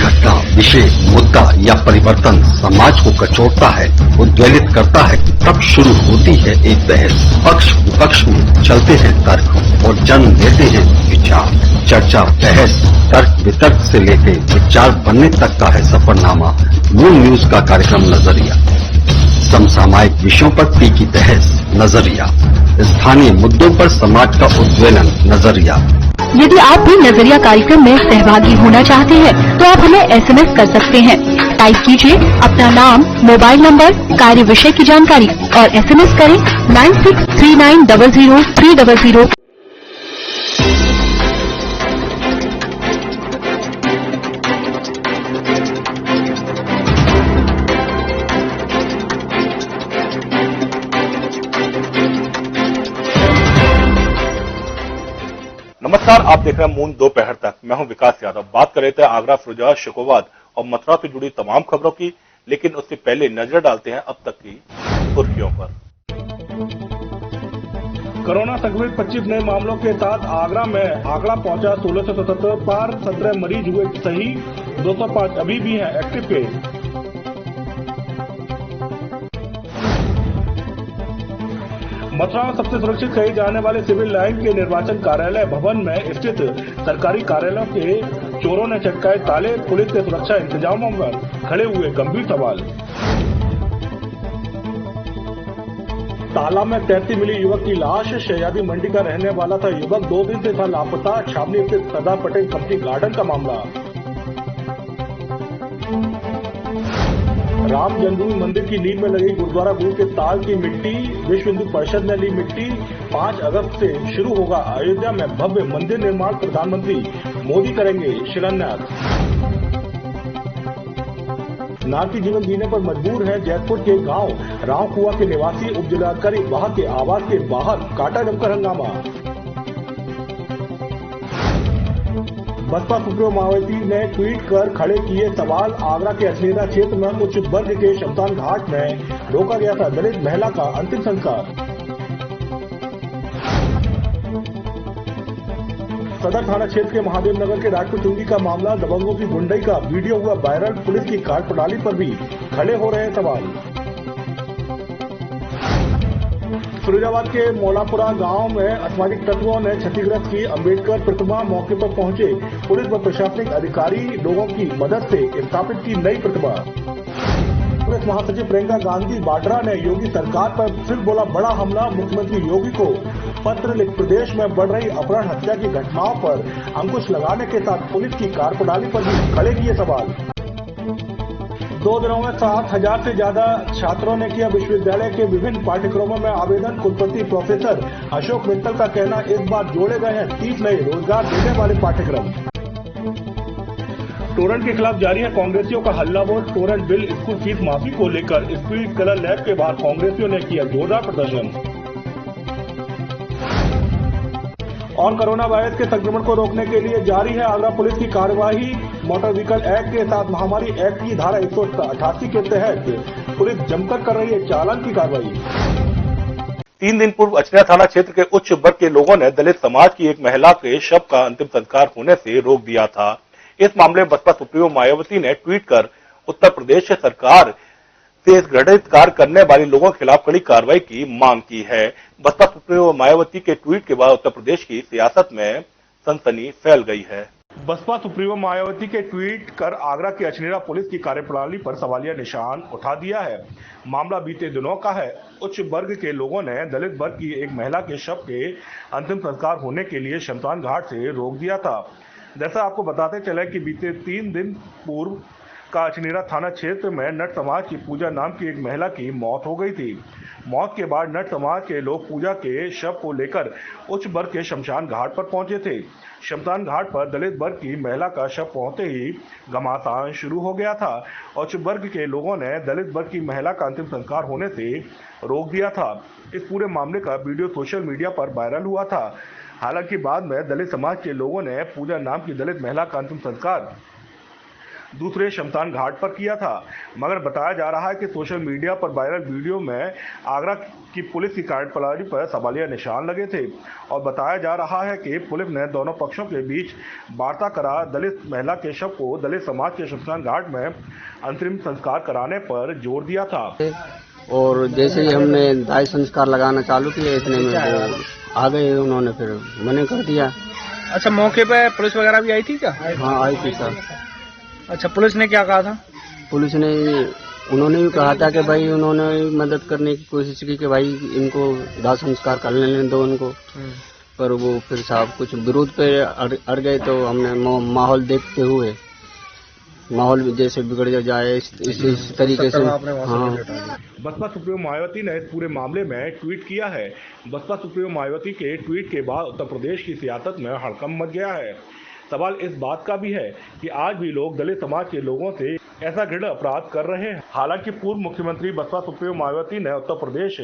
घटना, विषय, मुद्दा या परिवर्तन समाज को कचोटता है, उद्वेलित करता है, तब शुरू होती है एक बहस। पक्ष विपक्ष में चलते हैं तर्क और जन्म लेते हैं विचार। चर्चा, बहस, तर्क वितर्क से लेकर विचार बनने तक का है सफरनामा मून न्यूज का कार्यक्रम नजरिया। समसामयिक विषयों पर तीखी बहस, नजरिया। स्थानीय मुद्दों पर समाज का उद्वेलन, नजरिया। यदि आप भी नजरिया कार्यक्रम में सहभागी होना चाहते हैं तो आप हमें SMS कर सकते हैं। टाइप कीजिए अपना नाम, मोबाइल नंबर, कार्य विषय की जानकारी और SMS करें 9639000300। नमस्कार, आप देख रहे हैं मून दोपहर तक। मैं हूं विकास यादव। बात कर रहे थे आगरा फिरोजाबाद शिकोवाद और मथुरा से जुड़ी तमाम खबरों की, लेकिन उससे पहले नजर डालते हैं अब तक की सुर्खियों पर। कोरोना संक्रमित 25 नए मामलों के साथ आगरा में आंकड़ा पहुंचा 1677 पर। 17 मरीज हुए सही, 205 अभी भी हैं एक्टिव केस। मथुरा में सबसे सुरक्षित कही जाने वाले सिविल लाइन के निर्वाचन कार्यालय भवन में स्थित सरकारी कार्यालयों के चोरों ने चटकाए ताले। पुलिस के सुरक्षा इंतजामों पर खड़े हुए गंभीर सवाल। ताला में तैरती मिली युवक की लाश। शहजादी मंडी का रहने वाला था युवक, 2 दिन से था लापता। छावनी स्थित सरदार पटेल कंपनी गार्डन का मामला। राम जन्मभूमि मंदिर की नींव में लगी गुरुद्वारा गुरु के ताल की मिट्टी। विश्व हिंदू परिषद ने ली मिट्टी। 5 अगस्त से शुरू होगा अयोध्या में भव्य मंदिर निर्माण। प्रधानमंत्री मोदी करेंगे शिलान्यास। नार की जीवन जीने पर मजबूर है जैतपुर के गांव रावकुआ के निवासी। उप जिलाधिकारी वहां के आवास के बाहर काटा जमकर हंगामा। बसपा सुप्रीमो मायावती ने ट्वीट कर खड़े किए सवाल। आगरा के अछनेरा क्षेत्र में उच्च वर्ग के शमशान घाट में रोका गया था दलित महिला का अंतिम संस्कार। सदर थाना क्षेत्र के महादेव नगर के राजपूत टुंडी का मामला। दबंगों की गुंडई का वीडियो हुआ वायरल। पुलिस की कार्यप्रणाली पर भी खड़े हो रहे हैं सवाल। फिरोजाबाद के मौलापुरा गांव में असामाजिक तत्वों ने क्षतिग्रस्त की अम्बेडकर प्रतिमा। मौके पर पहुंचे पुलिस व प्रशासनिक अधिकारी, लोगों की मदद से स्थापित की नई प्रतिमा। पुलिस महासचिव प्रियंका गांधी वाड्रा ने योगी सरकार पर फिर बोला बड़ा हमला। मुख्यमंत्री योगी को पत्र लिख प्रदेश में बढ़ रही अपहरण हत्या की घटनाओं पर अंकुश लगाने के साथ पुलिस की कार्यप्रणाली पर भी खड़े किए सवाल। 2 दिनों में 7,000 से ज्यादा छात्रों ने किया विश्वविद्यालय के विभिन्न पाठ्यक्रमों में आवेदन। कुलपति प्रोफेसर अशोक मित्तल का कहना, इस बार जोड़े गए हैं 30 नए रोजगार देने वाले पाठ्यक्रम। टोरेंट के खिलाफ जारी है कांग्रेसियों का हल्ला बोल। टोरेंट बिल, स्कूल फीस माफी को लेकर स्पीड कलर लैब के बाहर कांग्रेसियों ने किया जोरदार प्रदर्शन। और कोरोना वायरस के संक्रमण को रोकने के लिए जारी है आगरा पुलिस की कार्यवाही। मोटर व्हीकल एक्ट के साथ महामारी एक्ट की धारा 188 के तहत पुलिस जमकर कर रही है चालान की कार्रवाई। 3 दिन पूर्व अछनेरा थाना क्षेत्र के उच्च वर्ग के लोगों ने दलित समाज की एक महिला के शव का अंतिम संस्कार होने से रोक दिया था। इस मामले में बसपा सुप्रीमो मायावती ने ट्वीट कर उत्तर प्रदेश सरकार से घटित कार्य करने वाले लोगों के खिलाफ कड़ी कार्रवाई की मांग की है। बसपा सुप्रीमो मायावती के ट्वीट के बाद उत्तर प्रदेश की सियासत में सनसनी फैल गई है। बसपा सुप्रीमो मायावती के ट्वीट कर आगरा की अछनेरा पुलिस की कार्यप्रणाली पर सवालिया निशान उठा दिया है। मामला बीते दिनों का है। उच्च वर्ग के लोगों ने दलित वर्ग की एक महिला के शव के अंतिम संस्कार होने के लिए शमशान घाट से रोक दिया था। जैसा आपको बताते चले कि बीते 3 दिन पूर्व का अछनेरा थाना क्षेत्र में नट समाज की पूजा नाम की एक महिला की मौत हो गई थी। मौत के बाद नट समाज के लोग पूजा के शव को लेकर उच्च वर्ग के शमशान घाट पर पहुंचे थे। शमशान घाट पर दलित वर्ग की महिला का शव पहुंचते ही घमासान शुरू हो गया था। उच्च वर्ग के लोगों ने दलित वर्ग की महिला का अंतिम संस्कार होने से रोक दिया था। इस पूरे मामले का वीडियो सोशल मीडिया पर वायरल हुआ था। हालांकि बाद में दलित समाज के लोगों ने पूजा नाम की दलित महिला का अंतिम संस्कार दूसरे शमशान घाट पर किया था। मगर बताया जा रहा है कि सोशल मीडिया पर वायरल वीडियो में आगरा की पुलिस की कार्यप्रणाली पर सवालिया निशान लगे थे और बताया जा रहा है कि पुलिस ने दोनों पक्षों के बीच वार्ता करा दलित महिला के शव को दलित समाज के शमशान घाट में अंतरिम संस्कार कराने पर जोर दिया था। और जैसे ही हमने दाह संस्कार लगाना चालू किया इतने में वो आ गए, उन्होंने फिर मना कर दिया। अच्छा, मौके पे पुलिस वगैरह भी आई थी क्या? हाँ आई थी सर। अच्छा, पुलिस ने क्या कहा था? पुलिस ने उन्होंने भी कहा था कि भाई उन्होंने मदद करने की कोशिश की कि भाई इनको दाह संस्कार कर लेने दो उनको, पर वो फिर साहब कुछ विरोध पे अड़ गए। तो हमने माहौल देखते हुए माहौल जैसे बिगड़ जाए इस तरीके से हाँ। बसपा सुप्रीमो मायावती ने इस पूरे मामले में ट्वीट किया है। बसपा सुप्रीमो मायावती के ट्वीट के बाद उत्तर प्रदेश की सियासत में हड़कंप मच गया है। सवाल इस बात का भी है कि आज भी लोग दलित समाज के लोगों से ऐसा घृणा अपराध कर रहे हैं। हालांकि पूर्व मुख्यमंत्री बसपा सुप्रीमो मायावती ने उत्तर प्रदेश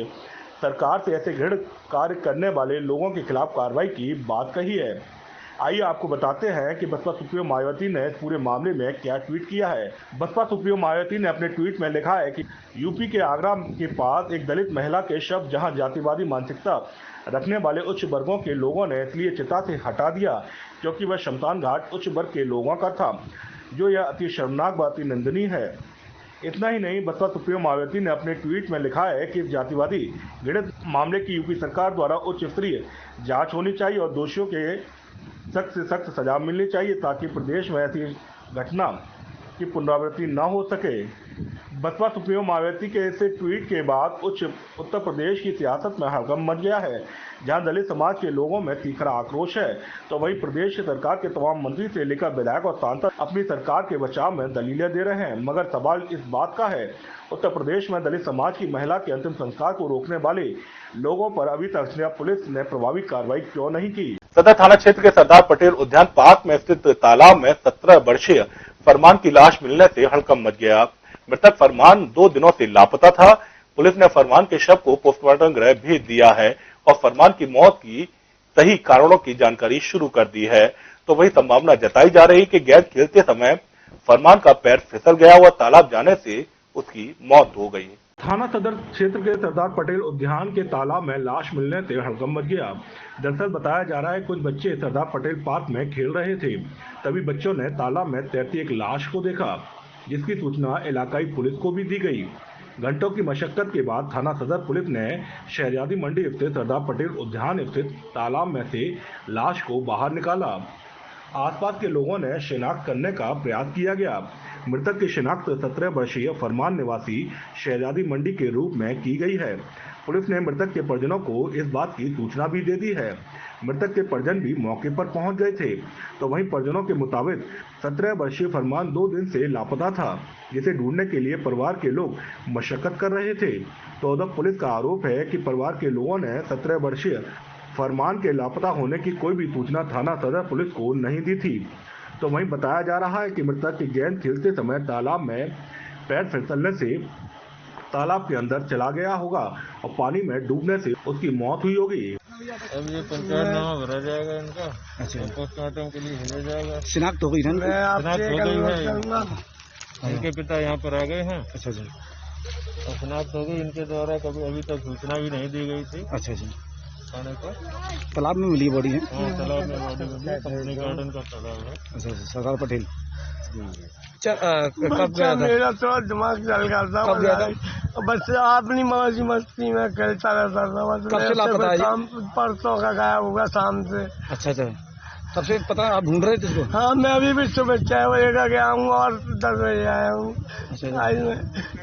सरकार से ऐसे घृणा कार्य करने वाले लोगों के खिलाफ कार्रवाई की बात कही है। आइए आपको बताते हैं कि बसपा सुप्रीमो मायावती ने इस पूरे मामले में क्या ट्वीट किया है। बसपा सुप्रीमो मायावती ने अपने ट्वीट में लिखा है कि यूपी के आगरा के पास एक दलित महिला के शव जहां जातिवादी मानसिकता रखने वाले उच्च वर्गों के लोगों ने इसलिए चिता से हटा दिया क्योंकि वह शमशान घाट उच्च वर्ग के लोगों का था, जो यह अति शर्मनाक व अति निंदनीय है। इतना ही नहीं, बसपा सुप्रीमो मायावती ने अपने ट्वीट में लिखा है कि इस जातिवादी घृणित मामले की यूपी सरकार द्वारा उच्च स्तरीय जांच होनी चाहिए और दोषियों के सख्त से सख्त सजा मिलनी चाहिए ताकि प्रदेश में ऐसी घटना की पुनरावृत्ति न हो सके। बसपा सुप्रीमो मायावती के इस ट्वीट के बाद उत्तर प्रदेश की सियासत में हड़कंप मच गया है। जहां दलित समाज के लोगों में तीखरा आक्रोश है तो वहीं प्रदेश सरकार के तमाम मंत्री से लेकर विधायक और सांसद अपनी सरकार के बचाव में दलीलें दे रहे हैं। मगर सवाल इस बात का है, उत्तर प्रदेश में दलित समाज की महिला के अंतिम संस्कार को रोकने वाले लोगों पर अभी तक पुलिस ने प्रभावी कार्रवाई क्यों नहीं की। सदर थाना क्षेत्र के सरदार पटेल उद्यान पार्क में स्थित तालाब में 17 वर्षीय फरमान की लाश मिलने से हड़कंप मच गया। मृतक फरमान 2 दिनों से लापता था। पुलिस ने फरमान के शव को पोस्टमार्टम गृह भेज दिया है और फरमान की मौत की सही कारणों की जानकारी शुरू कर दी है। तो वही संभावना जताई जा रही कि गेंद खेलते समय फरमान का पैर फिसल गया और तालाब जाने से उसकी मौत हो गई। थाना सदर क्षेत्र के सरदार पटेल उद्यान के तालाब में लाश मिलने से हड़कंप मच गया। दरअसल बताया जा रहा है कुछ बच्चे सरदार पटेल पार्क में खेल रहे थे, तभी बच्चों ने तालाब में तैरती एक लाश को देखा, जिसकी सूचना इलाकाई पुलिस को भी दी गई। घंटों की मशक्कत के बाद थाना सदर पुलिस ने शहजादी मंडी स्थित सरदार पटेल उद्यान स्थित तालाब में से लाश को बाहर निकाला। आसपास के लोगों ने शिनाख्त करने का प्रयास किया गया। मृतक की शिनाख्त 17 वर्षीय फरमान निवासी शहजादी मंडी के रूप में की गई है। पुलिस ने मृतक के परिजनों को इस बात की सूचना भी दे दी है। मृतक के परिजन भी मौके पर पहुंच गए थे। तो वहीं परिजनों के मुताबिक 17 वर्षीय फरमान 2 दिन से लापता था, जिसे ढूंढने के लिए परिवार के लोग मशक्कत कर रहे थे। तो उधर पुलिस का आरोप है कि परिवार के लोगों ने 17 वर्षीय फरमान के लापता होने की कोई भी सूचना थाना सदर पुलिस को नहीं दी थी। तो वहीं बताया जा रहा है कि मृतक की गेंद खेलते समय तालाब में पैर फिसलने से तालाब के अंदर चला गया होगा और पानी में डूबने से उसकी मौत हुई होगी। अब ये पंचायतनामा भरा जाएगा इनका। अच्छा, पोस्टमार्टम के लिए भेजा जाएगा। शिनाख्त हो गई है? शिनाख्त हो गई है। इनके पिता यहाँ पर आ गए हैं। अच्छा जी। और शिनाख्त हो गई इनके द्वारा, कभी अभी तक सूचना भी नहीं दी गई थी। अच्छा जी। थाने पर तालाब में मिली बॉडी है? हाँ, तालाब में बॉडी मिली, कंपनी गार्डन का तालाब है। अच्छा, सरदार पटेल। कब गया था? मेरा थोड़ा दिमाग चल गया था। कब गया था? बस अपनी मौजी मस्ती में खेलता रहता था। बस कब से लापता है? परसों का गायब होगा शाम से। अच्छा अच्छा, तब से पता आप ढूंढ रहे थे इसको? हाँ, मैं अभी भी सुबह 6 बजे का गया हूँ और 10 बजे आया हूँ। अच्छा, आज मैं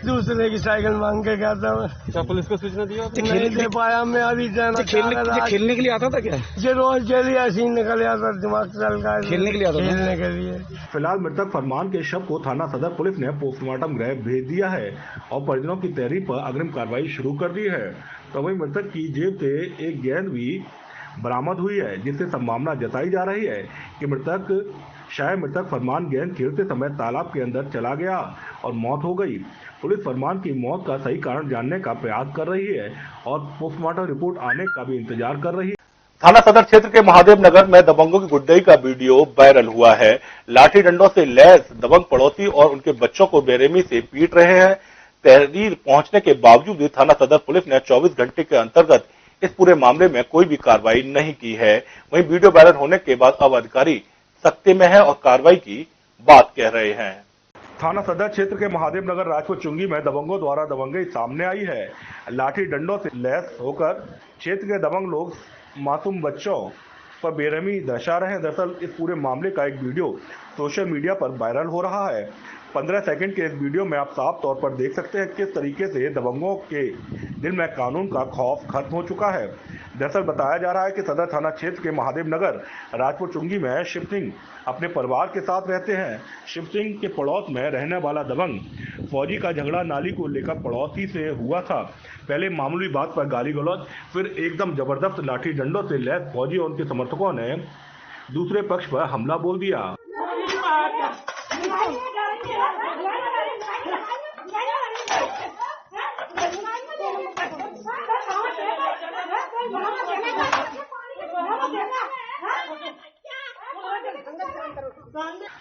दूसरे की साइकिल मांग के गया था। क्या पुलिस को सूचना दिया? नहीं दे पाया मैं अभी जाना। खेलने के लिए आता था क्या? ये रोज के लिए ऐसे ही निकल आता, दिमाग चल गया। खेलने के लिए आता था? खेलने के लिए। फिलहाल मृतक फरमान के शव को थाना सदर पुलिस ने पोस्टमार्टम गृह भेज दिया है और परिजनों की तहरीर पर अग्रिम कार्रवाई शुरू कर दी है। तो वहीं मृतक की जेब से एक गेंद भी बरामद हुई है, जिससे संभावना जताई जा रही है कि मृतक फरमान गेंद खेलते समय तालाब के अंदर चला गया और मौत हो गई। पुलिस फरमान की मौत का सही कारण जानने का प्रयास कर रही है और पोस्टमार्टम रिपोर्ट आने का भी इंतजार कर रही है। थाना सदर क्षेत्र के महादेव नगर में दबंगों की गुड्डई का वीडियो वायरल हुआ है। लाठी डंडों से लैस दबंग पड़ोसी और उनके बच्चों को बेरहमी से पीट रहे हैं। तहरीर पहुंचने के बावजूद भी थाना सदर पुलिस ने 24 घंटे के अंतर्गत इस पूरे मामले में कोई भी कार्रवाई नहीं की है। वहीं वीडियो वायरल होने के बाद अब अधिकारी सख्ती में है और कार्रवाई की बात कह रहे हैं। थाना सदर क्षेत्र के महादेव नगर राजपुर चुंगी में दबंगों द्वारा दबंगई सामने आई है। लाठी डंडों से लैस होकर क्षेत्र के दबंग लोग मासूम बच्चों पर बेरहमी दर्शा रहे हैं। दरअसल इस पूरे मामले का एक वीडियो सोशल मीडिया पर वायरल हो रहा है। 15 सेकंड के इस वीडियो में आप साफ तौर पर देख सकते हैं किस तरीके से दबंगों के दिल में कानून का खौफ खत्म हो चुका है। दरअसल बताया जा रहा है कि सदर थाना क्षेत्र के महादेव नगर राजपुर चुंगी में शिव सिंह अपने परिवार के साथ रहते हैं। शिव सिंह के पड़ोस में रहने वाला दबंग फौजी का झगड़ा नाली को लेकर पड़ोसी से हुआ था। पहले मामूली बात पर गाली गलौज, फिर एकदम जबरदस्त लाठी डंडों से लैस फौजी और उनके समर्थकों ने दूसरे पक्ष पर हमला बोल दिया।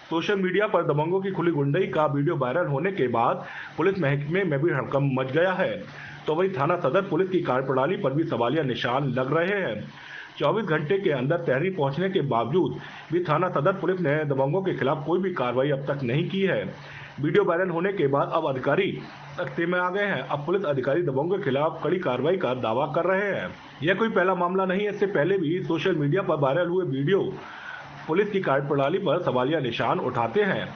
सोशल मीडिया पर दबंगों की खुली गुंडई का वीडियो वायरल होने के बाद पुलिस महकमे में भी हड़कंप मच गया है। तो वहीं थाना सदर पुलिस की कार्यप्रणाली पर भी सवालिया निशान लग रहे हैं। 24 घंटे के अंदर तहरीर पहुंचने के बावजूद भी थाना सदर पुलिस ने दबंगों के खिलाफ कोई भी कार्रवाई अब तक नहीं की है। वीडियो वायरल होने के बाद अब अधिकारी सख्ती में आ गए हैं। अब पुलिस अधिकारी दबंगों के खिलाफ कड़ी कार्रवाई का दावा कर रहे हैं। यह कोई पहला मामला नहीं है। इससे पहले भी सोशल मीडिया पर वायरल हुए वीडियो पुलिस की कार्यप्रणाली पर सवालिया निशान उठाते हैं,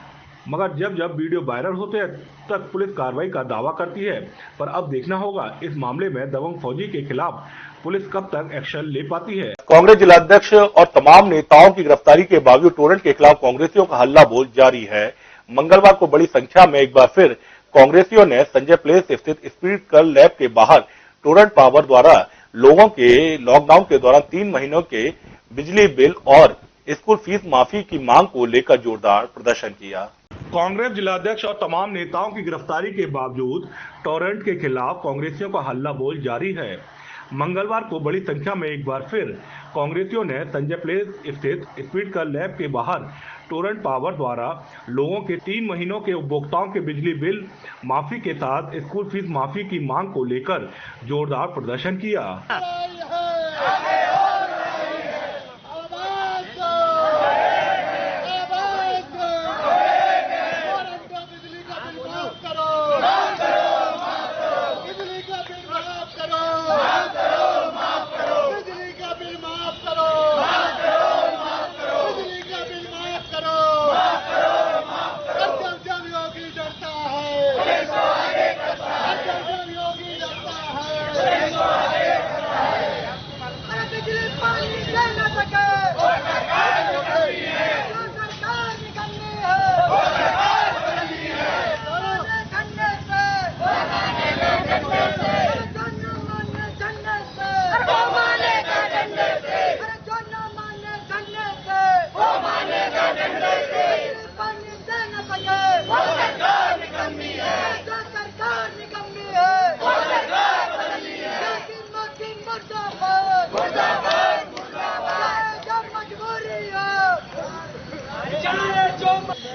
मगर जब जब वीडियो वायरल होते हैं तब पुलिस कार्रवाई का दावा करती है। पर अब देखना होगा इस मामले में दबंग फौजी के खिलाफ पुलिस कब तक एक्शन ले पाती है। कांग्रेस जिलाध्यक्ष और तमाम नेताओं की गिरफ्तारी के बावजूद टोरेंट के खिलाफ कांग्रेसियों का हल्ला बोल जारी है। मंगलवार को बड़ी संख्या में एक बार फिर कांग्रेसियों ने संजय प्लेस स्थित स्पीड कर्ल लैब के बाहर टोरेंट पावर द्वारा लोगों के लॉकडाउन के दौरान 3 महीनों के बिजली बिल और स्कूल फीस माफी की मांग को लेकर जोरदार प्रदर्शन किया। कांग्रेस जिलाध्यक्ष और तमाम नेताओं की गिरफ्तारी के बावजूद टोरेंट के खिलाफ कांग्रेसियों का हल्ला बोल जारी है। मंगलवार को बड़ी संख्या में एक बार फिर कांग्रेसियों ने संजय प्लेस स्थित स्पीड कर्ल लैब के बाहर टोरेंट पावर द्वारा लोगों के 3 महीनों के उपभोक्ताओं के बिजली बिल माफी के साथ स्कूल फीस माफी की मांग को लेकर जोरदार प्रदर्शन किया।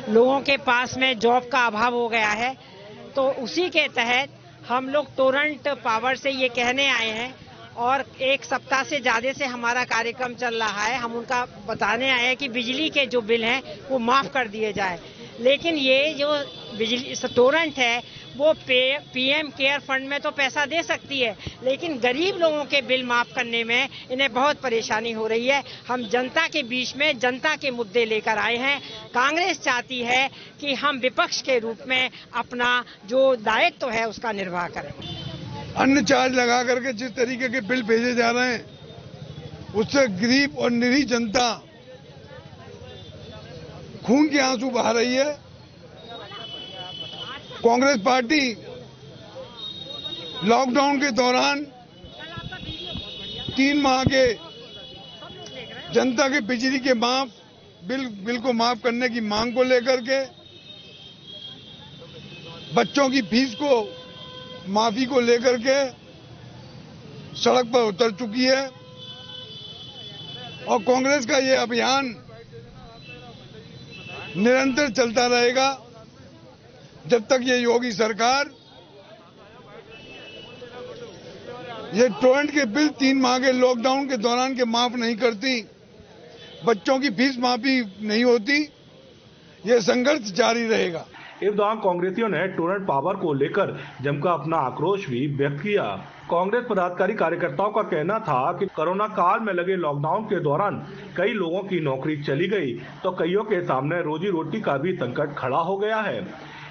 लोगों के पास में जॉब का अभाव हो गया है, तो उसी के तहत हम लोग टोरेंट पावर से ये कहने आए हैं और एक सप्ताह से ज़्यादा से हमारा कार्यक्रम चल रहा है। हम उनका बताने आए हैं कि बिजली के जो बिल हैं वो माफ़ कर दिए जाए, लेकिन ये जो बिजली टोरेंट है वो पीएम केयर फंड में तो पैसा दे सकती है, लेकिन गरीब लोगों के बिल माफ़ करने में इन्हें बहुत परेशानी हो रही है। हम जनता के बीच में जनता के मुद्दे लेकर आए हैं। कांग्रेस चाहती है कि हम विपक्ष के रूप में अपना जो दायित्व है उसका निर्वाह करें। अन्य चार्ज लगा करके जिस तरीके के बिल भेजे जा रहे हैं उससे गरीब और निरीह जनता खून के आंसू बहा रही है। कांग्रेस पार्टी लॉकडाउन के दौरान 3 माह के जनता के बिजली के बिल को माफ करने की मांग को लेकर के, बच्चों की फीस को माफी को लेकर के सड़क पर उतर चुकी है। और कांग्रेस का ये अभियान निरंतर चलता रहेगा जब तक ये योगी सरकार ये टोरेंट के बिल 3 माह के लॉकडाउन के दौरान के माफ नहीं करती, बच्चों की फीस माफी नहीं होती, ये संघर्ष जारी रहेगा। इस दौरान कांग्रेसियों ने टोरेंट पावर को लेकर जमकर अपना आक्रोश भी व्यक्त किया। कांग्रेस पदाधिकारी कार्यकर्ताओं का कहना था कि कोरोना काल में लगे लॉकडाउन के दौरान कई लोगों की नौकरी चली गई तो कईयों के सामने रोजी रोटी का भी संकट खड़ा हो गया है।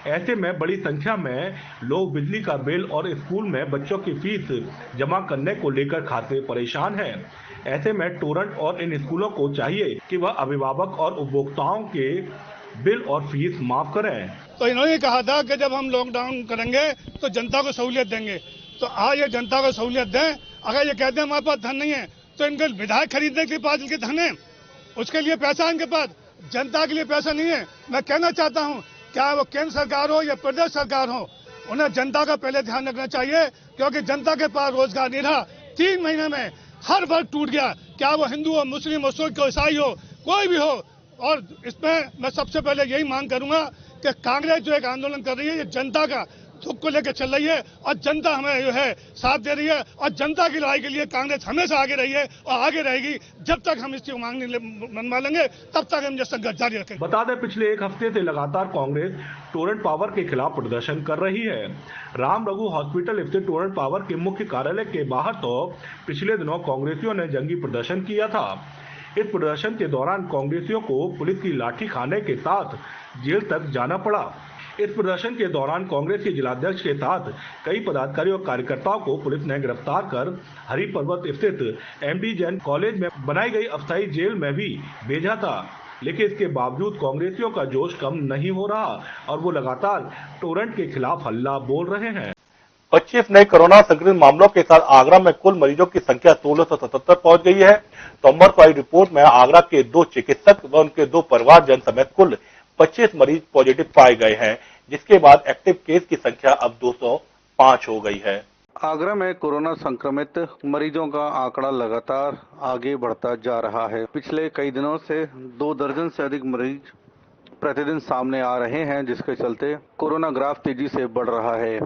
ऐसे में बड़ी संख्या में लोग बिजली का बिल और स्कूल में बच्चों की फीस जमा करने को लेकर खासे परेशान हैं। ऐसे में टोरेंट और इन स्कूलों को चाहिए कि वह अभिभावक और उपभोक्ताओं के बिल और फीस माफ करें। तो इन्होंने कहा था कि जब हम लॉकडाउन करेंगे तो जनता को सहूलियत देंगे, तो आज ये जनता को सहूलियत दें। अगर ये कहते हैं हमारे पास धन नहीं है तो इनके विधायक खरीदने के पास इनके धन है, उसके लिए पैसा है इनके पास, जनता के लिए पैसा नहीं है। मैं कहना चाहता हूँ, क्या वो केंद्र सरकार हो या प्रदेश सरकार हो, उन्हें जनता का पहले ध्यान रखना चाहिए, क्योंकि जनता के पास रोजगार नहीं रहा। 3 महीने में हर वर्ग टूट गया, क्या वो हिंदू हो, मुस्लिम हो, सिख हो, ईसाई हो, कोई भी हो। और इसमें मैं सबसे पहले यही मांग करूंगा कि कांग्रेस जो एक आंदोलन कर रही है, ये जनता का दुख को लेकर चल रही है और जनता हमें जो है साथ दे रही है और जनता की लड़ाई के लिए कांग्रेस हमेशा आगे रही है और आगे रहेगी। जब तक हम इसकी मांग नहीं मनवा लेंगे तब तक हम ये संघर्ष जारी रखेंगे। बता दें, पिछले 1 हफ्ते से लगातार कांग्रेस टोरेंट पावर के खिलाफ प्रदर्शन कर रही है। राम रघु हॉस्पिटल स्थित टोरेंट पावर के मुख्य कार्यालय के बाहर तो पिछले दिनों कांग्रेसियों ने जंगी प्रदर्शन किया था। इस प्रदर्शन के दौरान कांग्रेसियों को पुलिस की लाठी खाने के साथ जेल तक जाना पड़ा। इस प्रदर्शन के दौरान कांग्रेस के जिलाध्यक्ष के साथ कई पदाधिकारियों और कार्यकर्ताओं को पुलिस ने गिरफ्तार कर हरि पर्वत स्थित एमडी जैन कॉलेज में बनाई गई अस्थायी जेल में भी भेजा था। लेकिन इसके बावजूद कांग्रेसियों का जोश कम नहीं हो रहा और वो लगातार टोरेंट के खिलाफ हल्ला बोल रहे हैं। 25 नए कोरोना संक्रमित मामलों के साथ आगरा में कुल मरीजों की संख्या 1677 पहुंच गई है। सोमवार को आई रिपोर्ट में आगरा के 2 चिकित्सक व उनके 2 परिवारजन समेत कुल 25 मरीज पॉजिटिव पाए गए हैं, जिसके बाद एक्टिव केस की संख्या अब 205 हो गई है। आगरा में कोरोना संक्रमित मरीजों का आंकड़ा लगातार आगे बढ़ता जा रहा है। पिछले कई दिनों से 2 दर्जन से अधिक मरीज प्रतिदिन सामने आ रहे हैं, जिसके चलते कोरोना ग्राफ तेजी से बढ़ रहा है।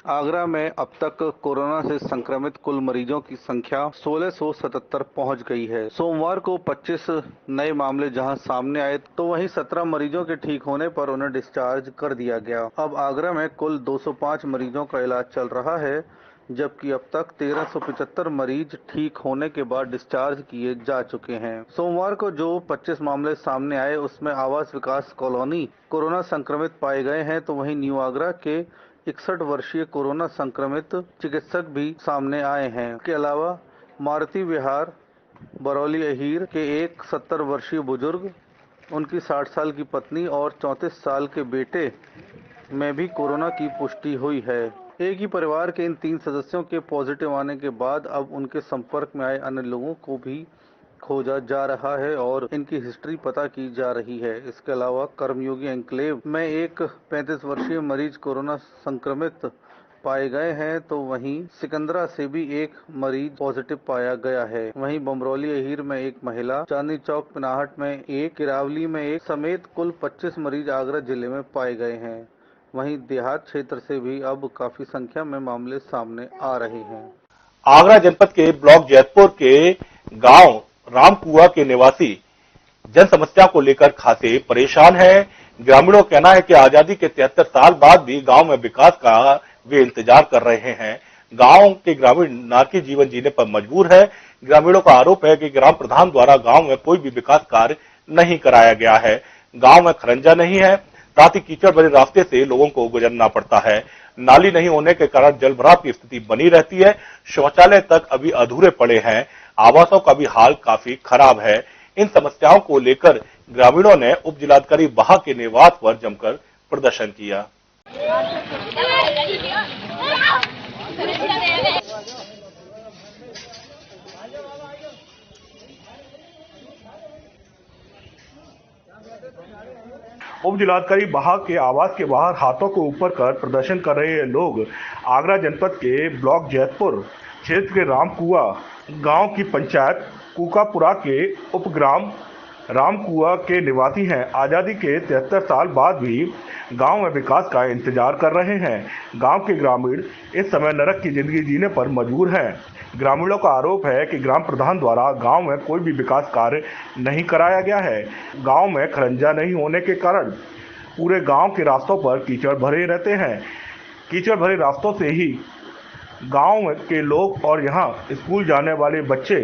आगरा में अब तक कोरोना से संक्रमित कुल मरीजों की संख्या 1677 पहुंच गई है। सोमवार को 25 नए मामले जहां सामने आए तो वहीं 17 मरीजों के ठीक होने पर उन्हें डिस्चार्ज कर दिया गया। अब आगरा में कुल 205 मरीजों का इलाज चल रहा है, जबकि अब तक 1375 मरीज ठीक होने के बाद डिस्चार्ज किए जा चुके हैं। सोमवार को जो 25 मामले सामने आए उसमें आवास विकास कॉलोनी कोरोना संक्रमित पाए गए हैं, तो वहीं न्यू आगरा के 61 वर्षीय कोरोना संक्रमित चिकित्सक भी सामने आए हैं। इसके अलावा मारुति विहार बरौली अहीर के एक 70 वर्षीय बुजुर्ग, उनकी 60 साल की पत्नी और 34 साल के बेटे में भी कोरोना की पुष्टि हुई है। एक ही परिवार के इन 3 सदस्यों के पॉजिटिव आने के बाद अब उनके संपर्क में आए अन्य लोगों को भी खोजा जा रहा है और इनकी हिस्ट्री पता की जा रही है। इसके अलावा कर्मयोगी एन्क्लेव में एक 35 वर्षीय मरीज कोरोना संक्रमित पाए गए हैं, तो वहीं सिकंदरा से भी एक मरीज पॉजिटिव पाया गया है। वहीं बमरौली अहीर में एक महिला, चांदनी चौक पिनाहट में एक, किरावली में एक समेत कुल 25 मरीज आगरा जिले में पाए गए हैं। वहीं देहात क्षेत्र से भी अब काफी संख्या में मामले सामने आ रहे हैं। आगरा जनपद के ब्लॉक जैतपुर के गांव रामकुआ के निवासी जन समस्या को लेकर खासे परेशान हैं। ग्रामीणों का कहना है कि आजादी के 73 साल बाद भी गांव में विकास का वे इंतजार कर रहे हैं। गांव के ग्रामीण नारकी जीवन जीने पर मजबूर है। ग्रामीणों का आरोप है कि ग्राम प्रधान द्वारा गांव में कोई भी विकास कार्य नहीं कराया गया है। गांव में खरंजा नहीं है, साथ ही कीचड़ भरे रास्ते से लोगों को गुजरना पड़ता है। नाली नहीं होने के कारण जलभराव की स्थिति बनी रहती है। शौचालय तक अभी अधूरे पड़े हैं। आवासों का भी हाल काफी खराब है। इन समस्याओं को लेकर ग्रामीणों ने उप जिलाधिकारी बहा के निवास पर जमकर प्रदर्शन किया। उप जिलाधिकारी बहा के आवास के बाहर हाथों को ऊपर कर प्रदर्शन कर रहे लोग आगरा जनपद के ब्लॉक जैतपुर क्षेत्र के रामकुआ गांव की पंचायत कुकापुरा के उपग्राम रामकुआ के निवासी हैं। आजादी के 73 साल बाद भी गांव में विकास का इंतजार कर रहे हैं। गांव के ग्रामीण इस समय नरक की जिंदगी जीने पर मजबूर हैं। ग्रामीणों का आरोप है कि ग्राम प्रधान द्वारा गांव में कोई भी विकास कार्य नहीं कराया गया है। गांव में खरंजा नहीं होने के कारण पूरे गांव के रास्तों पर कीचड़ भरे रहते हैं। कीचड़ भरे रास्तों से ही गांव के लोग और यहां स्कूल जाने वाले बच्चे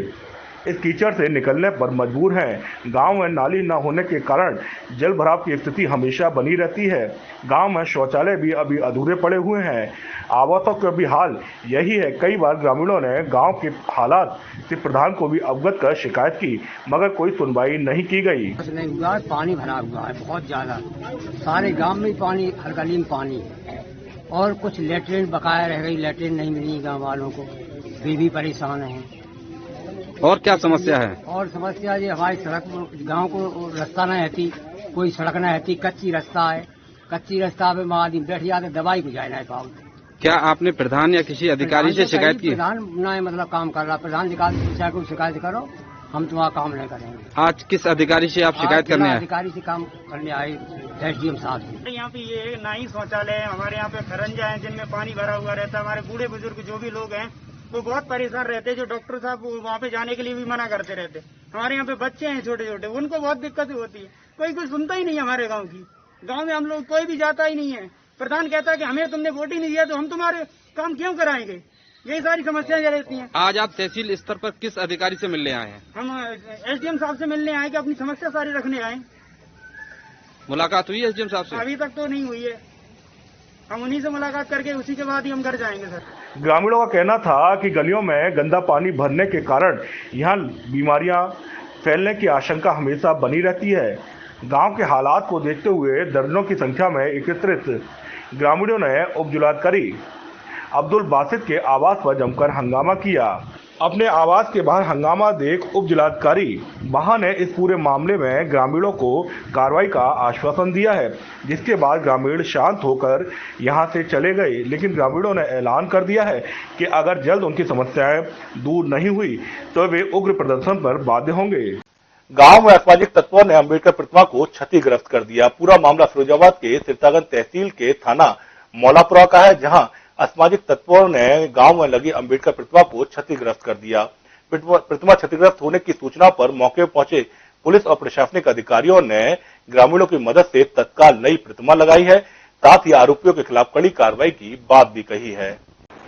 इस कीचड़ से निकलने पर मजबूर हैं। गांव में नाली न होने के कारण जल भराव की स्थिति हमेशा बनी रहती है। गांव में शौचालय भी अभी अधूरे पड़े हुए हैं। आवासों का भी हाल यही है। कई बार ग्रामीणों ने गांव के हालात से प्रधान को भी अवगत कर शिकायत की, मगर कोई सुनवाई नहीं की गई। कुछ नहीं हुआ, पानी भरा हुआ है बहुत ज्यादा, सारे गांव में पानी, हर गली में पानी, और कुछ लेटरिन बकाया रह गई, लेटरिन नहीं मिली गाँव वालों को, भी परेशान है। और क्या समस्या है? और समस्या ये हमारी सड़क, गांव को रास्ता नहीं रहती, कोई सड़क नहीं रहती, कच्ची रास्ता है। कच्ची रास्ता पे आदमी बैठ जाते, दवाई को जाए नहीं पाओ। क्या आपने प्रधान या किसी अधिकारी से शिकायत की? प्रधान नहीं मतलब काम कर रहा, प्रधान को शिकायत करो, हम तुम्हारा काम नहीं करेंगे। आज किस अधिकारी से आप शिकायत करने आए? अधिकारी से काम करने आए, एसडीएम साहब से। यहाँ पे ये ना ही शौचालय है, हमारे यहाँ पे खरंजा है जिनमें पानी भरा हुआ रहता है। हमारे बूढ़े बुजुर्ग जो भी लोग हैं वो बहुत परेशान रहते हैं। जो डॉक्टर साहब वहाँ पे जाने के लिए भी मना करते रहते। हमारे यहाँ पे बच्चे हैं छोटे छोटे, उनको बहुत दिक्कत होती है। कोई सुनता ही नहीं है हमारे गाँव की। गाँव में हम लोग कोई भी जाता ही नहीं है। प्रधान कहता है कि हमें तुमने वोट ही नहीं दिया तो हम तुम्हारे काम क्यों कराएंगे। यही सारी समस्याएं रहती हैं। आज आप तहसील स्तर पर किस अधिकारी से मिलने आए हैं? हम एसडीएम साहब से मिलने आए कि अपनी समस्या सारी रखने आए। मुलाकात हुई है एसडीएम साहब से? अभी तक तो नहीं हुई है। हम उन्हीं से मुलाकात करके उसी के बाद ही हम घर जाएंगे सर। ग्रामीणों का कहना था कि गलियों में गंदा पानी भरने के कारण यहाँ बीमारियां फैलने की आशंका हमेशा बनी रहती है। गांव के हालात को देखते हुए दर्जनों की संख्या में एकत्रित ग्रामीणों ने उपजिलाधिकारी अब्दुल बासित के आवास पर जमकर हंगामा किया। अपने आवास के बाहर हंगामा देख उप जिलाधिकारी वहां ने इस पूरे मामले में ग्रामीणों को कार्रवाई का आश्वासन दिया है, जिसके बाद ग्रामीण शांत होकर यहां से चले गए। लेकिन ग्रामीणों ने ऐलान कर दिया है कि अगर जल्द उनकी समस्याएं दूर नहीं हुई तो वे उग्र प्रदर्शन पर बाध्य होंगे। गांव में असामाजिक तत्वों ने अंबेडकर प्रतिमा को क्षतिग्रस्त कर दिया। पूरा मामला फिरोजाबाद के सिरसागंज तहसील के थाना मौलापुरा का है, जहां असामाजिक तत्वों ने गांव में लगी अंबेडकर प्रतिमा को क्षतिग्रस्त कर दिया। प्रतिमा क्षतिग्रस्त होने की सूचना पर मौके पर पहुंचे पुलिस और प्रशासनिक अधिकारियों ने ग्रामीणों की मदद से तत्काल नई प्रतिमा लगाई है। साथ ही आरोपियों के खिलाफ कड़ी कार्रवाई की बात भी कही है।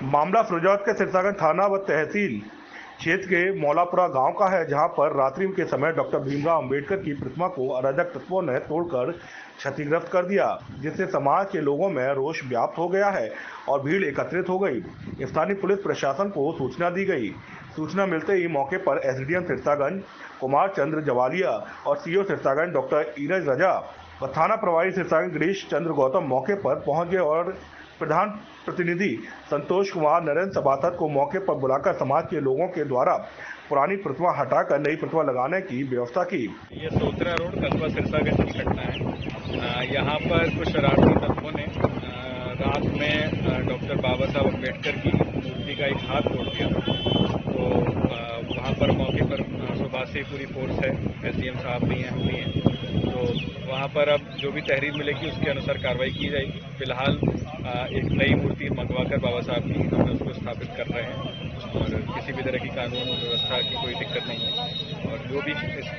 मामला फिरोजाबाद के सिरसागंज थाना व तहसील क्षेत्र के मौलापुरा गांव का है, जहां पर रात्रि के समय डॉक्टर भीमराव अंबेडकर की प्रतिमा को अराजक तत्वों ने तोड़कर क्षतिग्रस्त कर दिया, जिससे समाज के लोगों में रोष व्याप्त हो गया है और भीड़ एकत्रित हो गई। स्थानीय पुलिस प्रशासन को सूचना दी गई। सूचना मिलते ही मौके पर एसडीएम सिरसागंज कुमार चंद्र जवालिया और सीओ सिरसागंज डॉक्टर ईरज रजा व थाना प्रभारी सिरसागंज गिरीश चंद्र गौतम मौके पर पहुंच गए और प्रधान प्रतिनिधि संतोष कुमार नरेंद्र सभासद को मौके पर बुलाकर समाज के लोगों के द्वारा पुरानी प्रतिमा हटाकर नई प्रतिमा लगाने की व्यवस्था की। ये सोतरा रोड कस्बा सिरसागंज की घटना है। यहाँ पर कुछ शरारती तत्वों ने रात में डॉक्टर बाबा साहब अम्बेडकर की मूर्ति का एक हाथ तोड़ दिया। तो वहाँ पर मौके पर सुबह से पूरी फोर्स है, एसडीएम साहब भी हैं, हम भी हैं। तो वहाँ पर अब जो भी तहरीर मिलेगी उसके अनुसार कार्रवाई की जाएगी। फिलहाल एक नई मूर्ति मंगवाकर बाबा साहब की हम उसको स्थापित कर रहे हैं और किसी भी तरह की कानून व्यवस्था की कोई दिक्कत नहीं है। और जो भी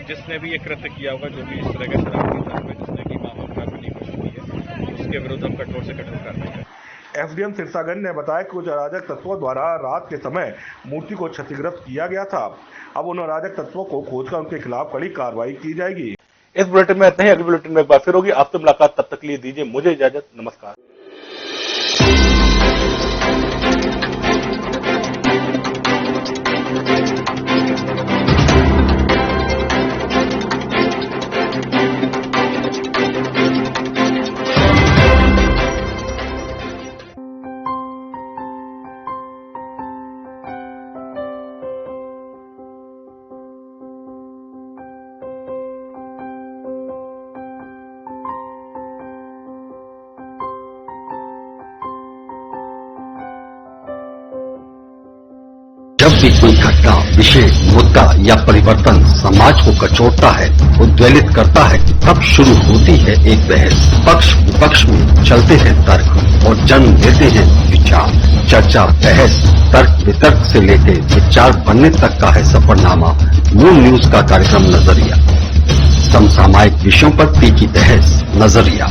जिसने भी ये कृत्य किया होगा, जो भी इस तरह का शरारती तत्व है जिसने की माहौल खराब करने की कोशिश की है, उसके विरुद्ध हम कठोर से कठोर कार्रवाई करें। एसडीएम सिरसागंज ने बताया कि कुछ अराजक तत्वों द्वारा रात के समय मूर्ति को क्षतिग्रस्त किया गया था। अब उन अराजक तत्वों को खोजकर उनके खिलाफ कड़ी कार्रवाई की जाएगी। इस बुलेटिन में इतना ही। अगले बुलेटिन में एक बार फिर होगी आपसे मुलाकात। तब तक के लिए दीजिए मुझे इजाजत। नमस्कार। जब भी कोई घटना, विषय, मुद्दा या परिवर्तन समाज को कचोटता है, उद्वेलित करता है, तब शुरू होती है एक बहस। पक्ष विपक्ष में चलते हैं तर्क और जन्म लेते हैं विचार। चर्चा, बहस, तर्क वितर्क से लेकर विचार बनने तक का है सफरनामा मून न्यूज का कार्यक्रम नजरिया। समसामयिक विषयों पर तीखी बहस, नजरिया।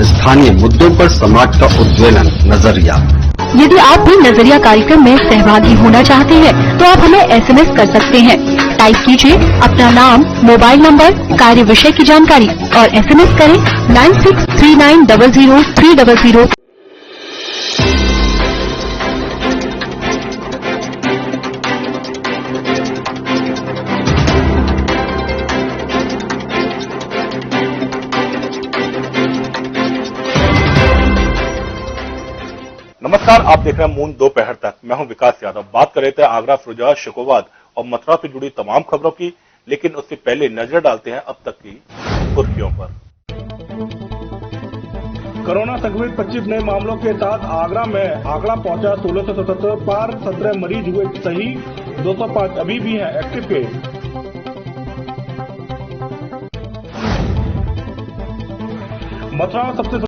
स्थानीय मुद्दों पर समाज का उद्वेलन, नजरिया। यदि आप भी नजरिया कार्यक्रम में सहभागी होना चाहते हैं तो आप हमें एसएमएस कर सकते हैं। टाइप कीजिए अपना नाम, मोबाइल नंबर, कार्य विषय की जानकारी और एसएमएस करें 9639000300। नमस्कार, आप देख रहे हैं मून दोपहर तक। मैं हूं विकास यादव। बात कर रहे थे आगरा, फिरोजाबाद, शिकोवाद और मथुरा से जुड़ी तमाम खबरों की, लेकिन उससे पहले नजर डालते हैं अब तक की सुर्खियों पर। कोरोना संक्रमित 25 नए मामलों के साथ आगरा में आंकड़ा पहुंचा 1677 पार। 17 मरीज हुए सही, 205 अभी भी हैं एक्टिव केस। मथुरा सबसे